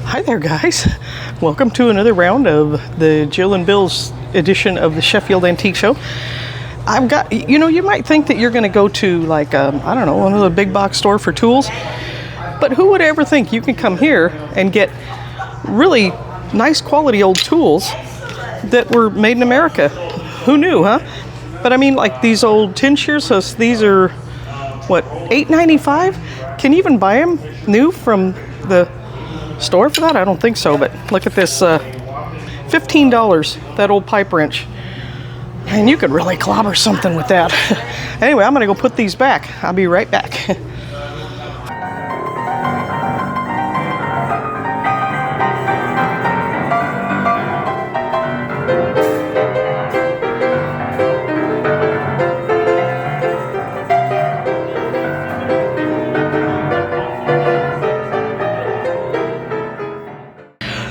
Hi there, guys. Welcome to another round of the Jill and Bill's edition of the Sheffield Antique Show. I've got, you might think that you're going to go to like, I don't know, another big box store for tools, but who would ever think you can come here and get really nice quality old tools that were made in America? Who knew, huh? But I mean, like these old tin shears, these are, what, $8.95? Can you even buy them new from the store for that? I don't think so, but look at this, $15, that old pipe wrench. And you could really clobber something with that. Anyway, I'm gonna go put these back. I'll be right back.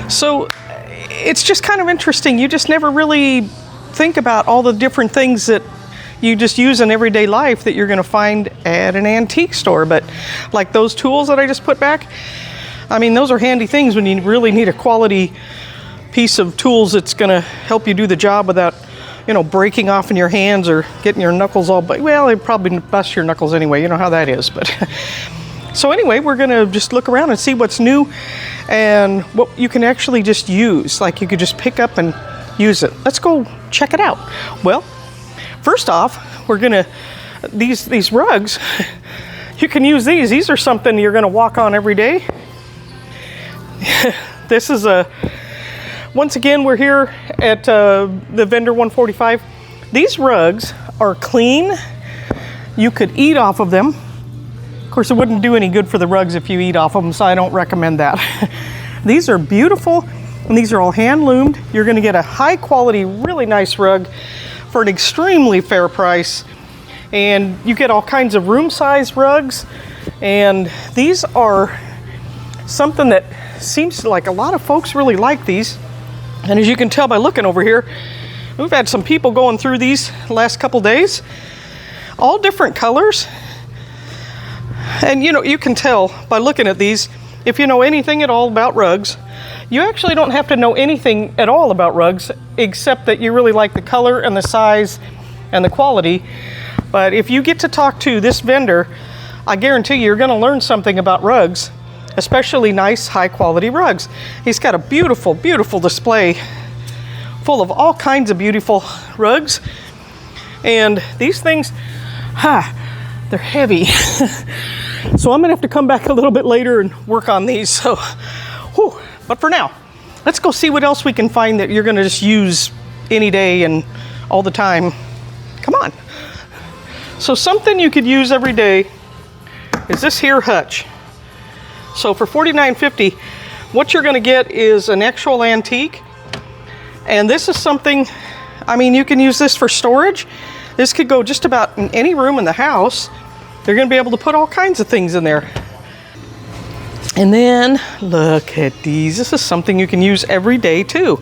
So it's just kind of interesting. You just never really think about all the different things that you just use in everyday life that you're going to find at an antique store. But like those tools that I just put back, I mean, those are handy things when you really need a quality piece of tools that's going to help you do the job without, breaking off in your hands or getting your knuckles all, well, they probably bust your knuckles anyway. You know how that is, but so anyway, we're gonna just look around and see what's new and what you can actually just use. Like you could just pick up and use it. Let's go check it out. Well, first off, we're gonna, these rugs, you can use these. These are something you're gonna walk on every day. This is once again, we're here at the vendor 145. These rugs are clean. You could eat off of them. Of course, it wouldn't do any good for the rugs if you eat off of them, so I don't recommend that. These are beautiful, and these are all hand loomed. You're gonna get a high quality, really nice rug for an extremely fair price. And you get all kinds of room size rugs. And these are something that seems like a lot of folks really like these. And as you can tell by looking over here, we've had some people going through these the last couple days. All different colors. And you can tell by looking at these, if you know anything at all about rugs, you actually don't have to know anything at all about rugs, except that you really like the color and the size and the quality. But if you get to talk to this vendor, I guarantee you're gonna learn something about rugs, especially nice, high quality rugs. He's got a beautiful, beautiful display full of all kinds of beautiful rugs. And these things, they're heavy. So I'm gonna have to come back a little bit later and work on these. So, but for now, let's go see what else we can find that you're gonna just use any day and all the time. Come on. So something you could use every day is this here hutch. So for $49.50, what you're gonna get is an actual antique. And this is something, I mean, you can use this for storage. This could go just about in any room in the house. They're gonna be able to put all kinds of things in there. And then look at these. This is something you can use every day too.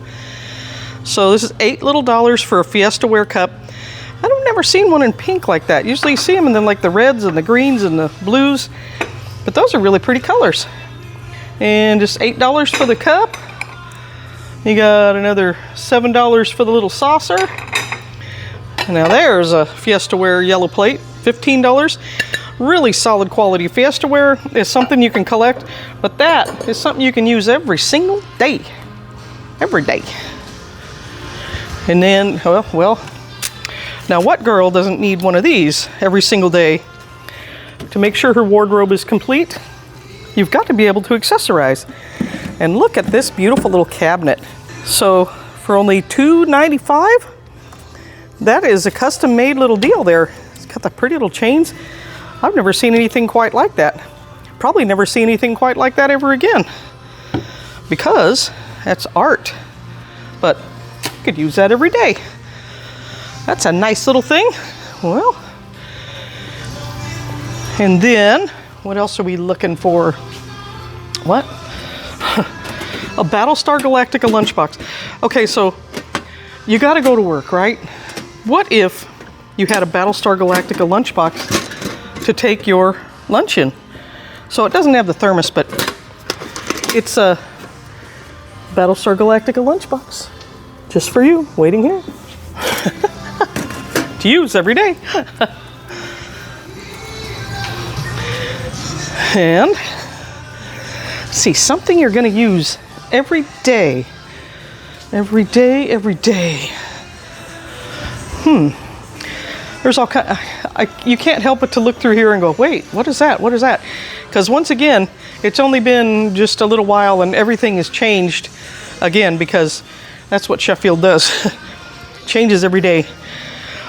So this is $8 little for a Fiesta ware cup. I've never seen one in pink like that. Usually you see them in then like the reds and the greens and the blues, but those are really pretty colors. And just $8 for the cup. You got another $7 for the little saucer. Now there's a Fiesta ware yellow plate, $15. Really solid quality. Fiesta ware is something you can collect, but that is something you can use every single day. Every day. And then, well, now what girl doesn't need one of these every single day to make sure her wardrobe is complete? You've got to be able to accessorize. And look at this beautiful little cabinet. So for only $2.95, that is a custom made little deal there. It's got the pretty little chains. I've never seen anything quite like that. Probably never see anything quite like that ever again, because that's art. But you could use that every day. That's a nice little thing. Well, and then what else are we looking for? What? A Battlestar Galactica lunchbox. Okay, so you got to go to work, right? What if you had a Battlestar Galactica lunchbox to take your lunch in? So it doesn't have the thermos, but it's Battlestar Galactica lunchbox. Just for you, waiting here. To use every day. And see, something you're going to use every day. Every day, every day. There's all kind. You can't help but to look through here and go, wait, what is that? What is that? Because once again, it's only been just a little while and everything has changed again, because that's what Sheffield does. Changes every day.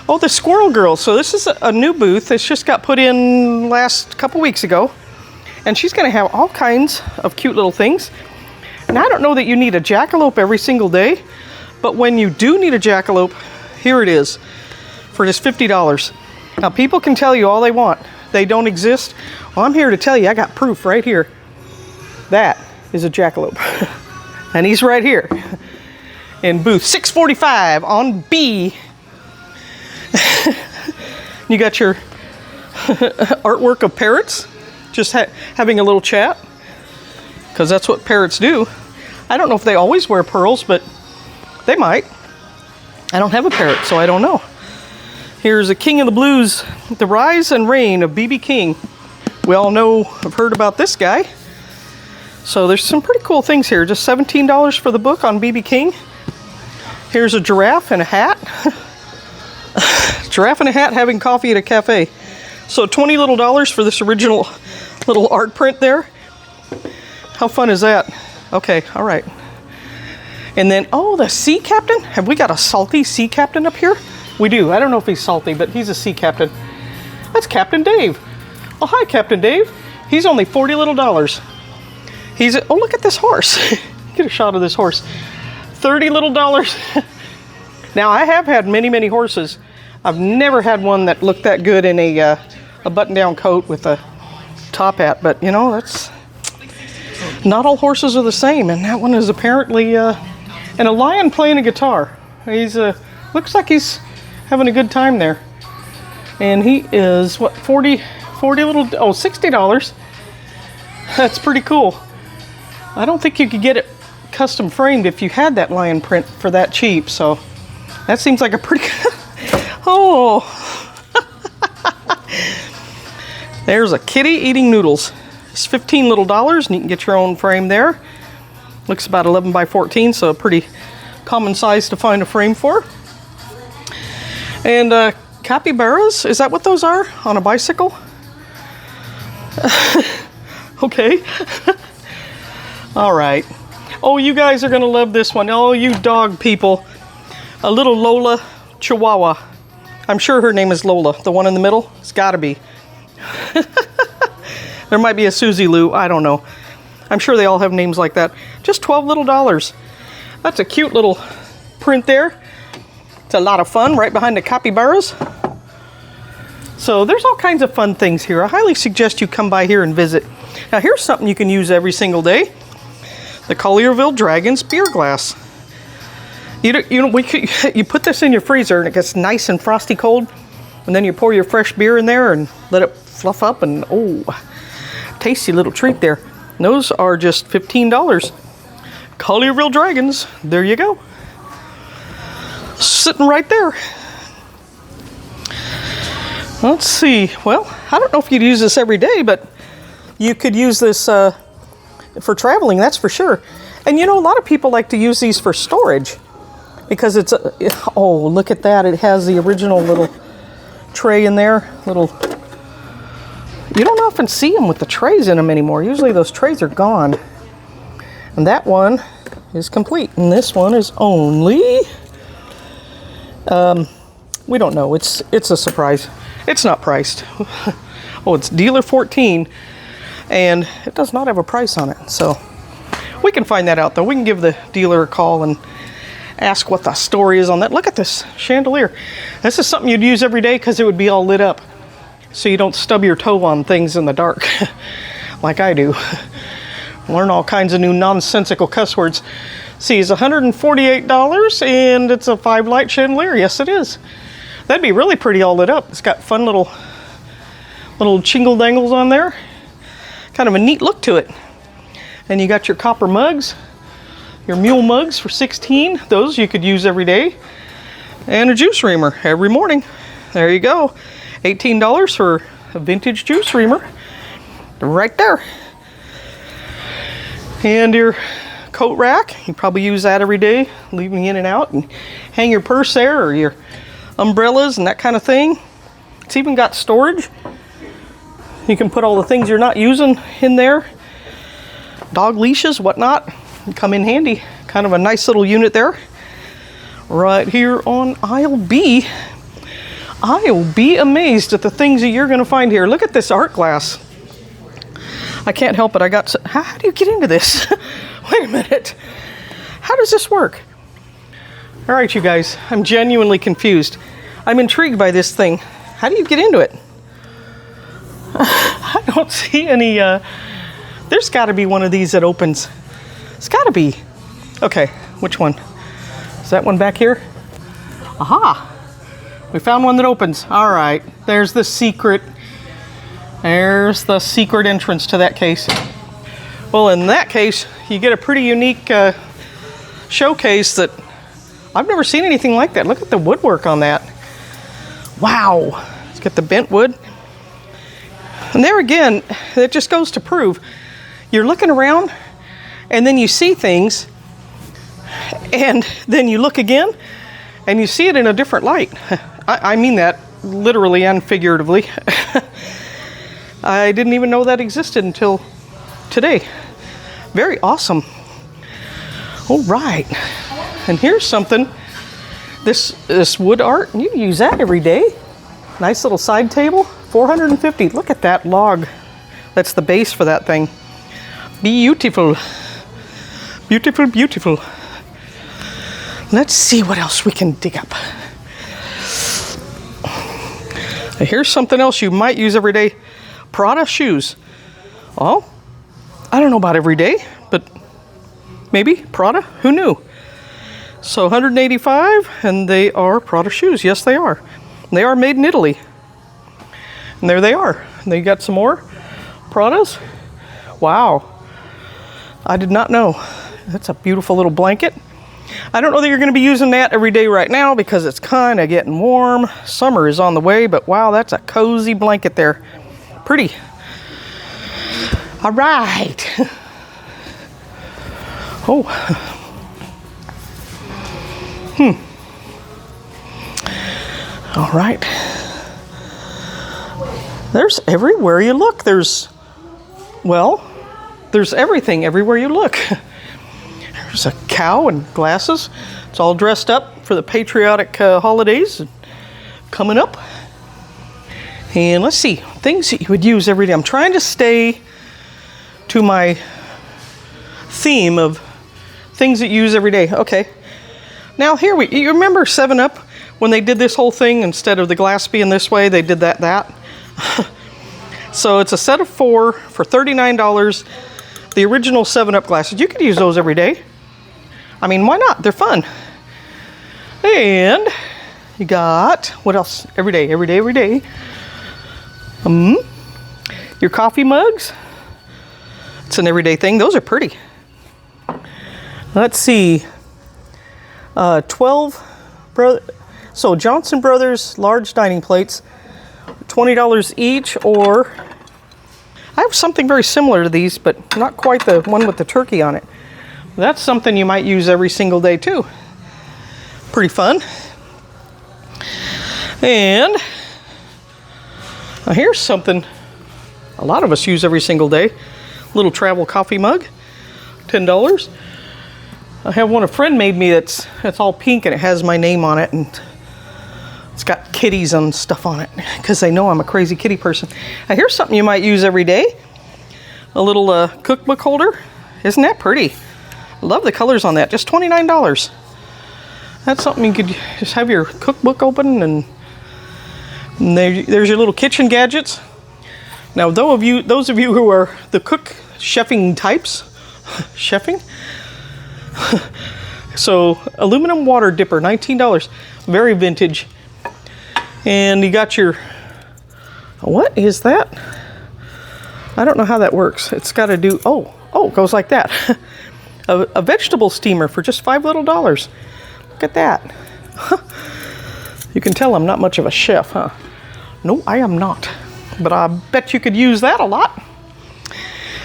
Oh, the Squirrel Girl. So this is a new booth. It's just got put in last couple weeks ago. And she's going to have all kinds of cute little things. And I don't know that you need a jackalope every single day, but when you do need a jackalope, here it is for just $50. Now, people can tell you all they want. They don't exist. Well, I'm here to tell you, I got proof right here. That is a jackalope. And he's right here in booth 645 on B. You got your artwork of parrots, just having a little chat, because that's what parrots do. I don't know if they always wear pearls, but they might. I don't have a parrot, so I don't know. Here's a King of the Blues, The Rise and Reign of B.B. King. We all know, have heard about this guy. So there's some pretty cool things here. Just $17 for the book on B.B. King. Here's a giraffe and a hat. Giraffe and a hat having coffee at a cafe. So $20 little for this original little art print there. How fun is that? Okay, all right. And then, oh, the sea captain. Have we got a salty sea captain up here? We do. I don't know if he's salty, but he's a sea captain. That's Captain Dave. Oh, hi, Captain Dave. He's only $40 little. He's, oh, look at this horse. Get a shot of this horse. $30 little. Now, I have had many, many horses. I've never had one that looked that good in a button-down coat with a top hat, but you know, that's not all horses are the same, and that one is apparently and a lion playing a guitar. He's looks like he's having a good time there, and he is what, 40 little, oh, $60. That's pretty cool. I don't think you could get it custom framed if you had that lion print for that cheap, so that seems like a pretty oh. There's a kitty eating noodles. It's $15 little, and you can get your own frame there. Looks about 11 by 14, so a pretty common size to find a frame for. And capybaras, is that what those are on a bicycle? Okay. All right. Oh, you guys are gonna love this one. Oh, you dog people. A little Lola Chihuahua. I'm sure her name is Lola. The one in the middle? It's gotta be. There might be a Susie Lou, I don't know. I'm sure they all have names like that. Just $12 little. That's a cute little print there. It's a lot of fun right behind the capybaras. So there's all kinds of fun things here. I highly suggest you come by here and visit. Now here's something you can use every single day. The Collierville Dragon's beer glass. You put this in your freezer and it gets nice and frosty cold. And then you pour your fresh beer in there and let it fluff up, and oh, tasty little treat there. And those are just $15. Collierville Dragons, there you go. Sitting right there. Let's see, well, I don't know if you'd use this every day, but you could use this for traveling, that's for sure. And you know, a lot of people like to use these for storage because it's, oh, look at that. It has the original little tray in there, little. You don't often see them with the trays in them anymore. Usually those trays are gone. And that one is complete. And this one is only, we don't know. It's a surprise. It's not priced. Oh, it's dealer 14, and it does not have a price on it. So we can find that out though. We can give the dealer a call and ask what the story is on that. Look at this chandelier. This is something you'd use every day because it would be all lit up, so you don't stub your toe on things in the dark like I do. Learn all kinds of new nonsensical cuss words. See, it's $148, and it's a 5-light chandelier. Yes, it is. That'd be really pretty all lit up. It's got fun little chingle dangles on there. Kind of a neat look to it. And you got your copper mugs. Your mule mugs for 16. Those you could use every day. And a juice reamer every morning. There you go. $18 for a vintage juice reamer. Right there. And your coat rack. You probably use that every day, leaving in and out, and hang your purse there, or your umbrellas and that kind of thing. It's even got storage. You can put all the things you're not using in there. Dog leashes, whatnot, come in handy. Kind of a nice little unit there. Right here on aisle B. I'll be amazed at the things that you're going to find here. Look at this art glass. I can't help it. How do you get into this? Wait a minute. How does this work? All right, you guys, I'm genuinely confused. I'm intrigued by this thing. How do you get into it? I don't see any, there's got to be one of these that opens. It's got to be. Okay, which one? Is that one back here? Aha! We found one that opens. All right, there's the secret. There's the secret entrance to that case. Well, in that case, you get a pretty unique showcase that I've never seen anything like that. Look at the woodwork on that. Wow. Let's get the bent wood. And there again, it just goes to prove you're looking around and then you see things and then you look again and you see it in a different light. I mean that literally and figuratively. I didn't even know that existed until today. Very awesome. All right. And here's something. This wood art, you can use that every day. Nice little side table, $450. Look at that log. That's the base for that thing. Beautiful. Beautiful, beautiful. Let's see what else we can dig up. Here's something else you might use every day. Prada shoes. Oh, I don't know about every day, but maybe Prada, who knew? So $185, and they are Prada shoes. Yes, they are. They are made in Italy. And there they are. They got some more Pradas. Wow. I did not know. That's a beautiful little blanket. I don't know that you're going to be using that every day right now because it's kind of getting warm. Summer is on the way, but wow, that's a cozy blanket there. Pretty. All right. Oh. All right. There's everywhere you look. There's everything everywhere you look. There's a cow and glasses. It's all dressed up for the patriotic holidays coming up. And let's see, things that you would use every day. I'm trying to stay to my theme of things that you use every day. Okay. Now here you remember 7-Up when they did this whole thing instead of the glass being this way, they did that. So it's a set of 4 for $39. The original 7-Up glasses. You could use those every day. I mean, why not? They're fun. And you got, what else? Every day. Your coffee mugs. It's an everyday thing. Those are pretty. Let's see. 12, so Johnson Brothers large dining plates, $20 each, or I have something very similar to these, but not quite the one with the turkey on it. That's something you might use every single day too. Pretty fun. And here's something a lot of us use every single day. Little travel coffee mug, $10. I have one a friend made me that's all pink and it has my name on it and it's got kitties and stuff on it because they know I'm a crazy kitty person. Now here's something you might use every day. A little cookbook holder. Isn't that pretty? I love the colors on that. Just $29. That's something you could just have your cookbook open and there's your little kitchen gadgets. Now those of you who are the chefing types, chefing? So aluminum water dipper, $19, very vintage. And you got your, what is that? I don't know how that works. It's got to do, oh, it goes like that. a vegetable steamer for just $5 little. Look at that. You can tell I'm not much of a chef, huh? No, I am not. But I bet you could use that a lot.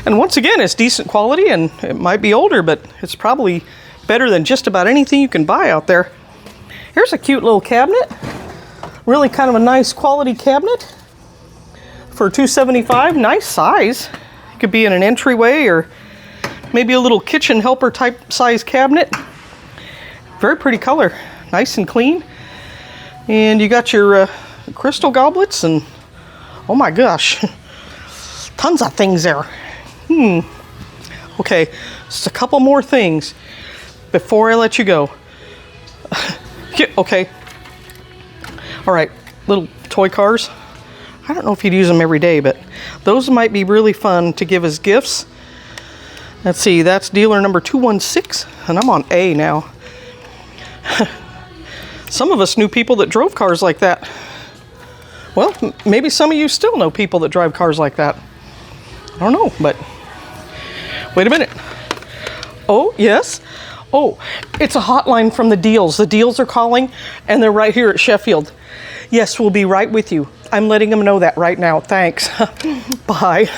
And once again, it's decent quality, and it might be older, but it's probably better than just about anything you can buy out there. Here's a cute little cabinet. Really kind of a nice quality cabinet for $275. Nice size. It could be in an entryway or maybe a little kitchen helper type size cabinet. Very pretty color. Nice and clean. And you got your crystal goblets and oh my gosh, tons of things there. Okay, just a couple more things before I let you go. Okay. All right, little toy cars. I don't know if you'd use them every day, but those might be really fun to give as gifts. Let's see, that's dealer number 216, and I'm on A now. Some of us knew people that drove cars like that. Well, maybe some of you still know people that drive cars like that. I don't know, but wait a minute. Oh, yes. Oh, it's a hotline from the Deals. The Deals are calling, and they're right here at Sheffield. Yes, we'll be right with you. I'm letting them know that right now. Thanks. Bye.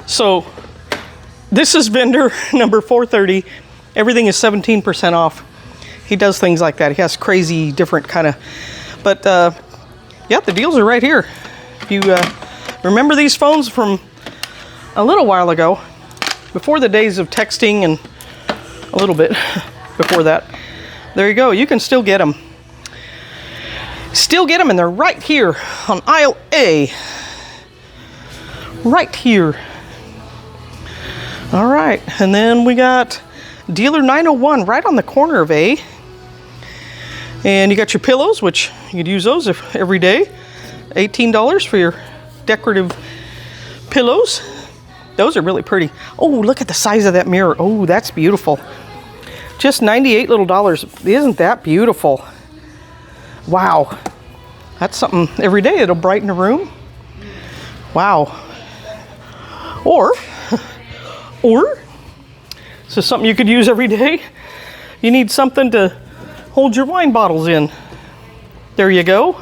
So, this is vendor number 430. Everything is 17% off. He does things like that. He has crazy, different kind of... But, yeah, the deals are right here. If you remember these phones from a little while ago, before the days of texting and a little bit before that, there you go. You can still get them. Still get them, and they're right here on aisle A. Right here. All right, and then we got dealer 901 right on the corner of A. And you got your pillows, which you could use those every day. $18 for your decorative pillows. Those are really pretty. Oh, look at the size of that mirror. Oh, that's beautiful. Just $98 little. Isn't that beautiful? Wow. That's something every day. It'll brighten a room. Wow. Or, this is something you could use every day. You need something to hold your wine bottles in. There you go.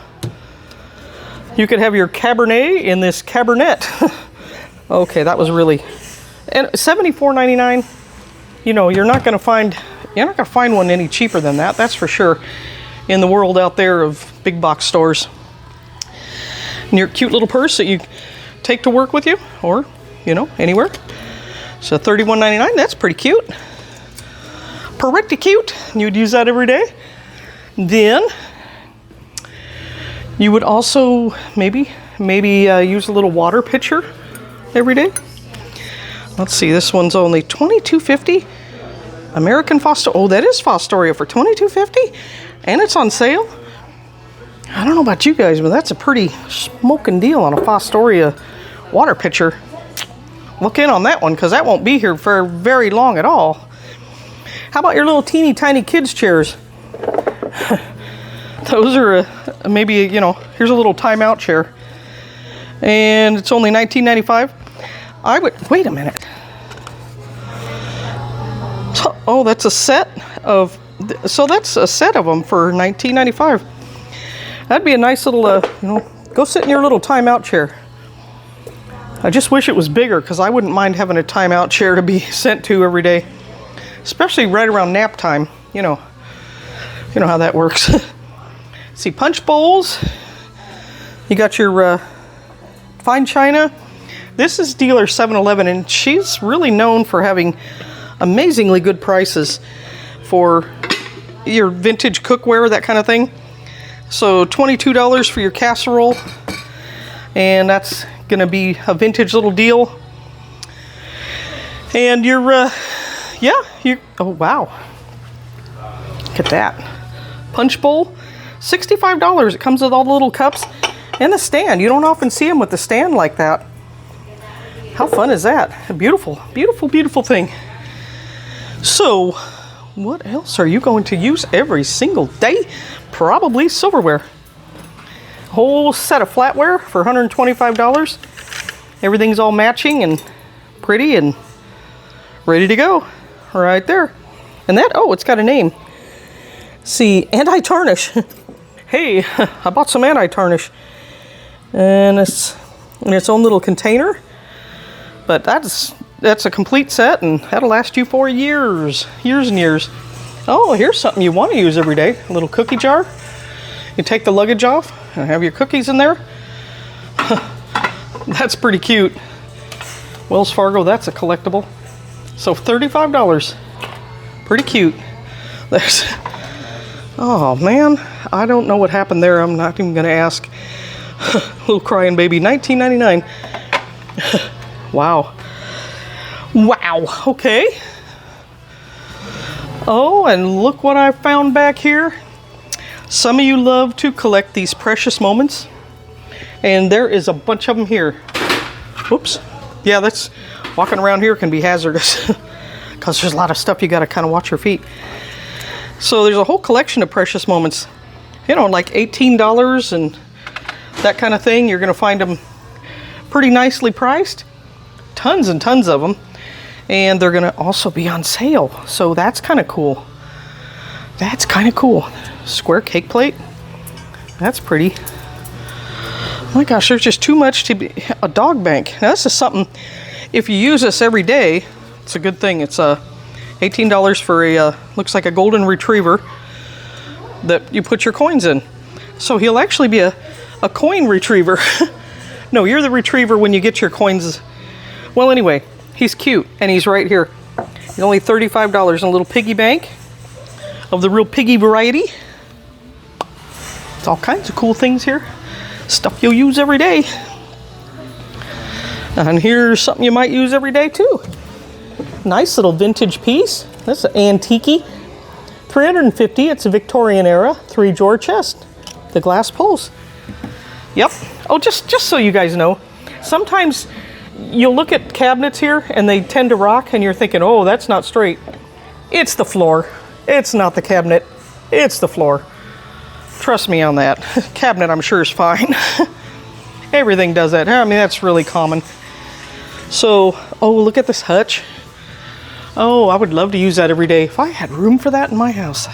You could have your Cabernet in this Cabernet. Okay, that was really... And $74.99. You know, you're not gonna find one any cheaper than that. That's for sure. In the world out there of big box stores. And your cute little purse that you take to work with you, or you know, anywhere. So $31.99. That's pretty cute. Pretty cute. You would use that every day. Then you would also maybe use a little water pitcher every day. Let's see, this one's only $22.50. American Fostoria. Oh, that is Fostoria for $22.50, and it's on sale. I don't know about you guys, but that's a pretty smoking deal on a Fostoria water pitcher. Look in on that one, because that won't be here for very long at all. How about your little teeny tiny kids chairs? Those are maybe, you know, here's a little timeout chair. And it's only $19.95. I would, wait a minute. So, oh, that's a set of, so that's a set of them for $19.95. That'd be a nice little, you know, go sit in your little timeout chair. I just wish it was bigger, because I wouldn't mind having a timeout chair to be sent to every day. Especially right around nap time, you know how that works. See, punch bowls. You got your fine china. This is dealer 711, and she's really known for having amazingly good prices for your vintage cookware, that kind of thing. So $22 for your casserole, and that's gonna be a vintage little deal. And your oh wow, look at that punch bowl, $65. It comes with all the little cups and the stand. You don't often see them with the stand like that. How fun is that? A beautiful, beautiful, beautiful thing. So what else are you going to use every single day? Probably silverware. Whole set of flatware for $125. Everything's all matching and pretty and ready to go. right there. And that, oh, it's got a name. See, anti-tarnish. Hey, I bought some anti-tarnish. And it's in its own little container. But that's a complete set, and that'll last you for years and years. Oh, here's something you want to use every day. A little cookie jar. You take the luggage off and have your cookies in there. That's pretty cute. Wells Fargo, that's a collectible. So $35. Pretty cute. There's, oh man, I don't know what happened there. I'm not even gonna ask. Little crying baby, $19.99. Wow. Wow, okay. Oh, and look what I found back here. Some of you love to collect these precious moments, and there is a bunch of them here. Whoops. Yeah, that's, walking around here can be hazardous because there's a lot of stuff you got to kind of watch your feet. So there's a whole collection of precious moments, you know, like $18 and that kind of thing. You're going to find them pretty nicely priced. Tons and tons of them. And they're going to also be on sale. So that's kind of cool. That's kind of cool. Square cake plate. That's pretty. Oh my gosh, there's just too much to be. A dog bank. Now this is something, if you use this every day, it's a good thing. It's $18 for a, looks like a golden retriever that you put your coins in. So he'll actually be a coin retriever. No, you're the retriever when you get your coins. Well, anyway, he's cute, and he's right here. He's only $35 in a little piggy bank of the real piggy variety. It's all kinds of cool things here. Stuff you'll use every day. And here's something you might use every day too. Nice little vintage piece. This is an antique. $350. It's a Victorian era 3-drawer chest. The glass pulls. Yep. Oh, just so you guys know, sometimes you'll look at cabinets here and they tend to rock and you're thinking, oh, that's not straight. It's the floor. It's not the cabinet. It's the floor. Trust me on that. Cabinet, I'm sure, is fine. Everything does that. I mean, that's really common. So, oh, look at this hutch. Oh, I would love to use that every day if I had room for that in my house.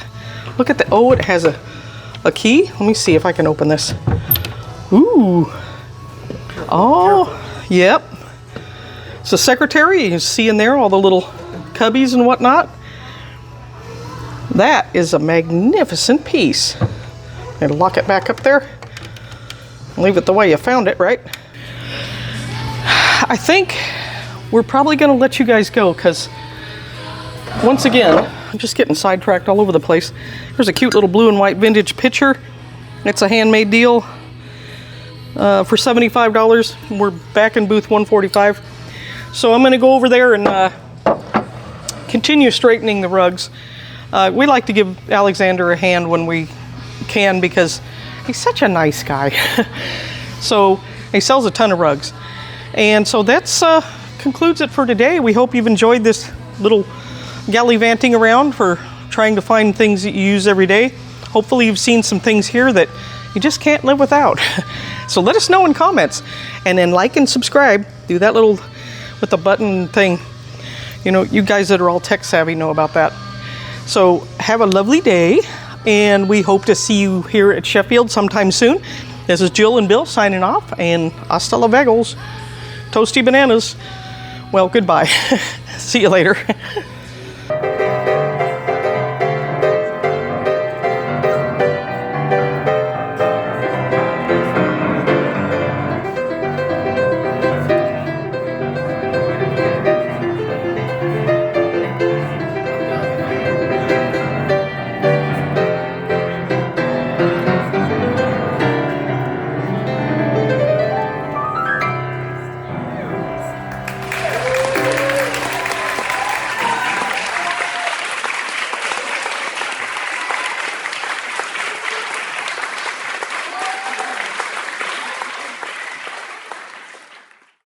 Look at the, oh, it has a key. Let me see if I can open this. Ooh. Oh, yep. It's a secretary. You can see in there all the little cubbies and whatnot. That is a magnificent piece. And lock it back up there. Leave it the way you found it, right? I think we're probably going to let you guys go because, once again, I'm just getting sidetracked all over the place. There's a cute little blue and white vintage picture. It's a handmade deal for $75. We're back in booth 145. So I'm going to go over there and continue straightening the rugs. We like to give Alexander a hand when we can because he's such a nice guy. So he sells a ton of rugs. And so that's concludes it for today. We hope you've enjoyed this little gallivanting around for trying to find things that you use every day. Hopefully you've seen some things here that you just can't live without. So let us know in comments, and then like and subscribe. Do that little with the button thing. You know, you guys that are all tech savvy know about that. So have a lovely day, and we hope to see you here at Sheffield sometime soon. This is Jill and Bill signing off, and hasta la vegos. Toasty bananas. Well, goodbye. See you later.